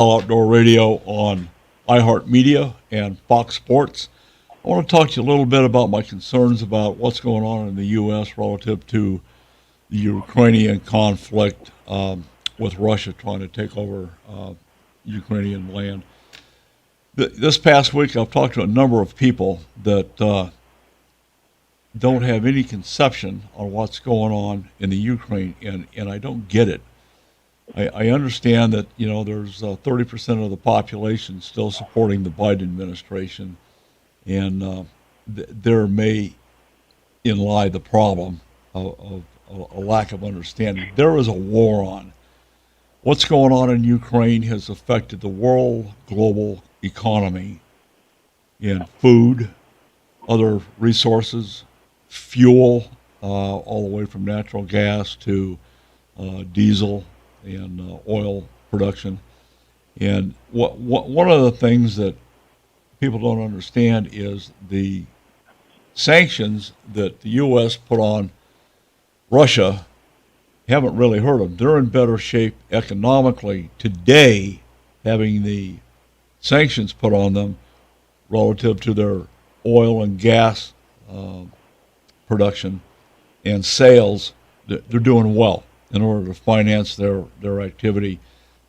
All Outdoor Radio on iHeartMedia and Fox Sports. I want to talk to you a little bit about my concerns about what's going on in the U.S. relative to the Ukrainian conflict with Russia trying to take over Ukrainian land. This past week, I've talked to a number of people that don't have any conception on what's going on in the Ukraine, and I don't get it. I understand that, there's 30% of the population still supporting the Biden administration, and there may in lie the problem of a lack of understanding. There is a war on. What's going on in Ukraine has affected the world global economy in food, other resources, fuel, all the way from natural gas to diesel and oil production. And one of the things that people don't understand is the sanctions that the U.S. put on Russia haven't really hurt them. They're in better shape economically today, having the sanctions put on them relative to their oil and gas production and sales. They're doing well in order to finance their activity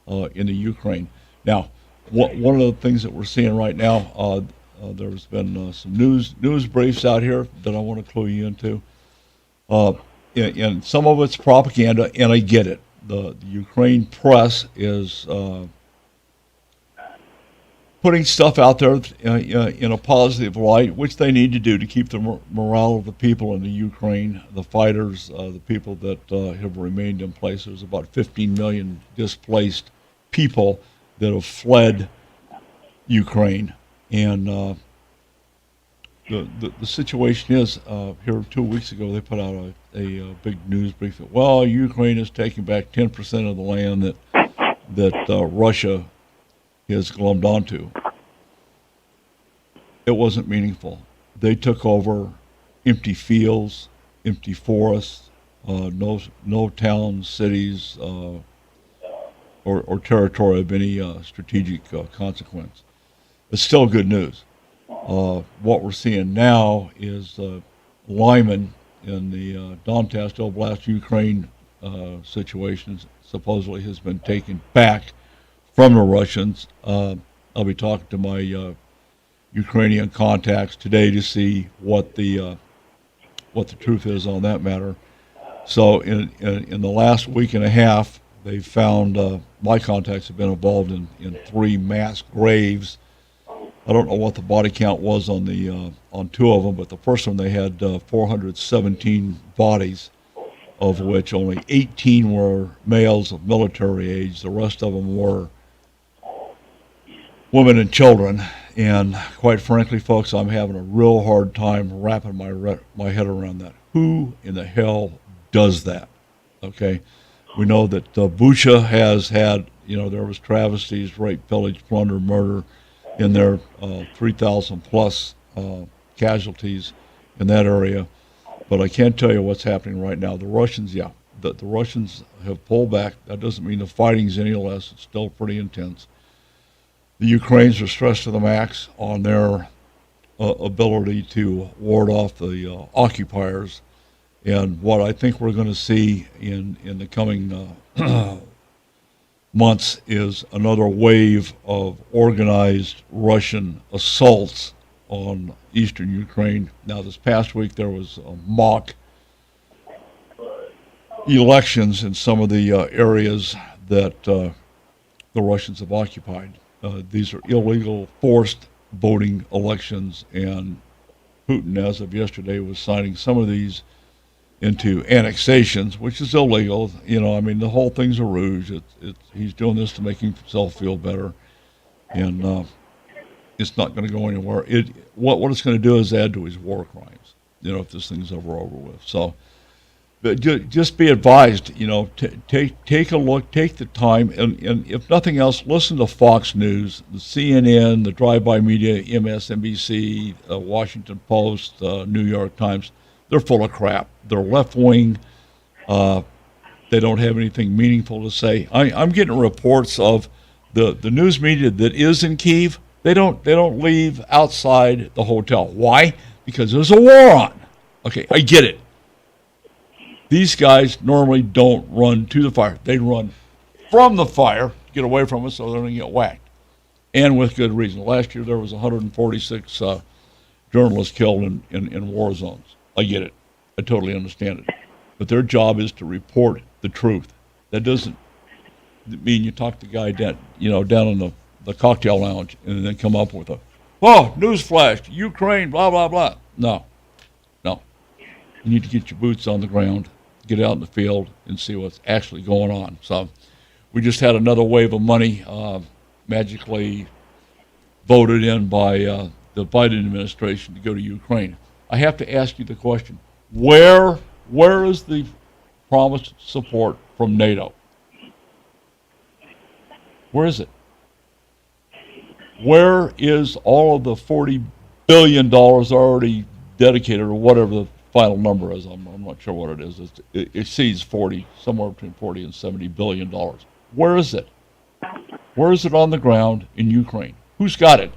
in the Ukraine. Now, one of the things that we're seeing right now, there's been some news briefs out here that I want to clue you into. And some of it's propaganda, and I get it. The Ukraine press is putting stuff out there in a positive light, which they need to do to keep the morale of the people in the Ukraine, the fighters, the people that have remained in place. There's about 15 million displaced people that have fled Ukraine. And the situation is, here 2 weeks ago, they put out a big news brief that, well, Ukraine is taking back 10% of the land that Russia has glommed onto. It wasn't meaningful. They took over empty fields, empty forests, no towns, cities, or territory of any strategic consequence. It's still good news. What we're seeing now is Lyman in the Donetsk Oblast, Ukraine situations supposedly has been taken back from the Russians. I'll be talking to my Ukrainian contacts today to see what the truth is on that matter. So in the last week and a half, they've found my contacts have been involved in 3 mass graves. I don't know what the body count was on 2 of them, but the first one they had 417 bodies, of which only 18 were males of military age. The rest of them were women and children. And quite frankly, folks, I'm having a real hard time wrapping my head around that. Who in the hell does that? Okay, we know that Bucha has had, there was travesties, rape, pillage, plunder, murder in their 3,000 plus casualties in that area. But I can't tell you what's happening right now. The Russians, the Russians have pulled back. That doesn't mean the fighting's any less. It's still pretty intense. The Ukrainians are stressed to the max on their ability to ward off the occupiers. And what I think we're going to see in the coming months is another wave of organized Russian assaults on eastern Ukraine. Now, this past week there was mock elections in some of the areas that the Russians have occupied. These are illegal, forced voting elections, and Putin, as of yesterday, was signing some of these into annexations, which is illegal. The whole thing's a ruse. He's doing this to make himself feel better, and it's not going to go anywhere. What it's going to do is add to his war crimes, if this thing's ever over with. So, but just be advised, take a look, take the time, and if nothing else, listen to Fox News, the CNN, the Drive-By Media, MSNBC, Washington Post, New York Times. They're full of crap. They're left-wing. They don't have anything meaningful to say. I'm getting reports of the news media that is in Kyiv, they don't leave outside the hotel. Why? Because there's a war on. Okay, I get it. These guys normally don't run to the fire. They run from the fire to get away from it so they don't get whacked. And with good reason. Last year there was 146 journalists killed in war zones. I get it. I totally understand it. But their job is to report the truth. That doesn't mean you talk to the guy down in the cocktail lounge and then come up with newsflash, Ukraine, blah, blah, blah. No. You need to get your boots on the ground, get out in the field, and see what's actually going on. So we just had another wave of money magically voted in by the Biden administration to go to Ukraine. I have to ask you the question, where is the promised support from NATO? Where is it? Where is all of the $40 billion already dedicated, or whatever the final number is? I'm not sure what it is. It exceeds 40, somewhere between 40 and $70 billion. Where is it? Where is it on the ground in Ukraine? Who's got it?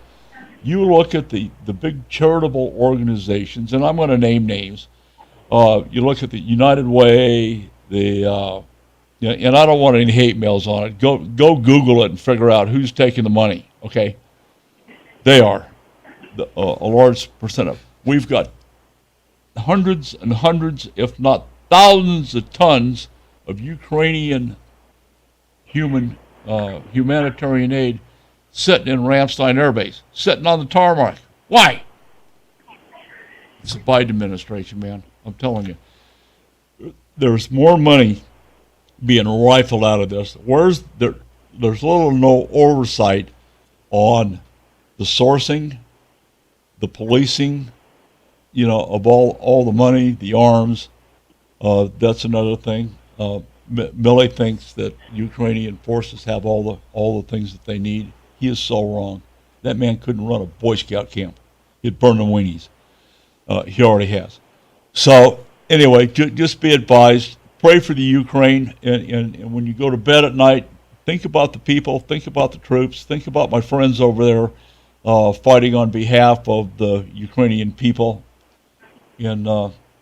You look at the big charitable organizations, and I'm going to name names. You look at the United Way, and I don't want any hate mails on it. Go Google it and figure out who's taking the money, okay? They are a large percent of it. We've got hundreds and hundreds, if not thousands of tons of Ukrainian humanitarian aid sitting in Ramstein Air Base, sitting on the tarmac. Why? It's the Biden administration, man. I'm telling you. There's more money being rifled out of this. There's little or no oversight on the sourcing, the policing, of all the money, the arms. That's another thing. Milley thinks that Ukrainian forces have all the things that they need. He is so wrong. That man couldn't run a Boy Scout camp. He'd burn the weenies. He already has. So anyway, just be advised. Pray for the Ukraine, and when you go to bed at night, think about the people, think about the troops, think about my friends over there fighting on behalf of the Ukrainian people. And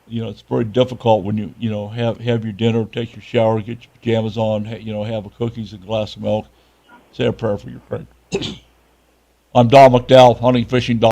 it's very difficult when you have your dinner, take your shower, get your pajamas on, have a cookies and a glass of milk, say a prayer for Ukraine. I'm Don McDowell, hunting, fishing,